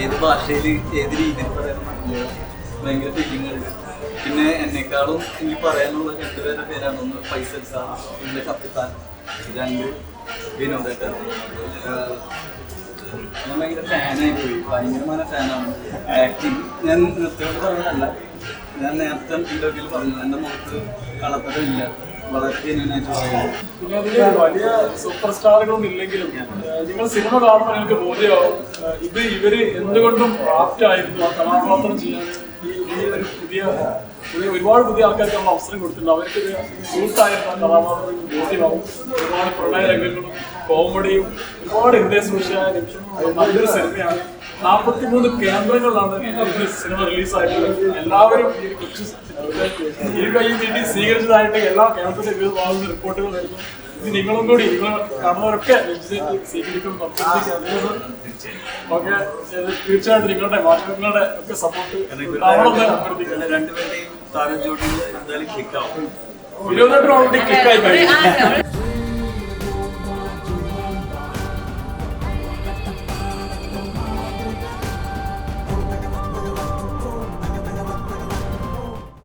ഏത് ഭാഷയിൽ ഏത് രീതിയിൽ പറയാൻ ഭയങ്കര ഫീലിംഗ് ഉണ്ട്. പിന്നെ എന്നെക്കാളും എനിക്ക് പറയാനുള്ള രണ്ടുപേരുടെ പേരാണ്. ഒന്ന് ഫൈസൽ സാർ, പിന്നെ കപ്പിത്താൻ, രണ്ട് വിനോദേട്ടൻ. ഞാൻ ഭയങ്കര ഫാനായി പോയി, ഭയങ്കരമായ ഫാനാണ്. ആക്ടിങ് ഞാൻ നൃത്തയോട് പറഞ്ഞതല്ല, ഞാൻ നേരത്തെ ഇന്റർവ്യൂവിൽ പറഞ്ഞു എൻ്റെ മുഖത്ത് കളത്തരമില്ല, വളരെ ജെന്യൂനായിട്ട് പറയുന്നത്. പിന്നെ അതില് വലിയ സൂപ്പർ സ്റ്റാറുകളൊന്നും ഇല്ലെങ്കിലും നിങ്ങൾ സിനിമ കാണുമ്പോൾ നിങ്ങൾക്ക് ബോധ്യമാവും ഇവര് എന്തുകൊണ്ടും ആപ്റ്റ് ആയിരുന്നു ആ കഥാപാത്രം ചെയ്യാൻ. ഈ ഒരു പുതിയ ഒരുപാട് പുതിയ ആൾക്കാർക്ക് നമ്മൾ അവസരം കൊടുത്തിട്ടുണ്ട്. അവർക്ക് ഇത് സൂട്ടായിരുന്നു ആ കഥാപാത്രം ബോധ്യമാവും. ഒരുപാട് പ്രണയ രംഗങ്ങളും കോമഡിയും ഒരുപാട് ഹൃദയസ്പർശിയായ നിമിഷങ്ങളും നല്ലൊരു സിനിമയാണ്. 43 കേന്ദ്രങ്ങളിലാണ് സിനിമ റിലീസായിട്ടുള്ളത്. എല്ലാവരും ഈ കൊച്ചു കൈ നീട്ടി സ്വീകരിച്ചതായിട്ട് എല്ലാ കേരളത്തിന്റെ വിവിധ ഭാഗത്തുനിന്ന് റിപ്പോർട്ടുകൾ വരുന്നു. ഇത് നിങ്ങളും കൂടി നിങ്ങൾ കാണുന്നവരൊക്കെ സ്വീകരിക്കും. ഓക്കെ, തീർച്ചയായിട്ടും നിങ്ങളുടെ മാധ്യമങ്ങളുടെ ഒക്കെ സപ്പോർട്ട് രണ്ടുപേരുടെയും താരം ജോഡിയിൽ എന്തായാലും ക്ലിക്കാവും. വിനോദേട്ടൻ ഓൾറെഡി ക്ലിക്കായി കഴിഞ്ഞു.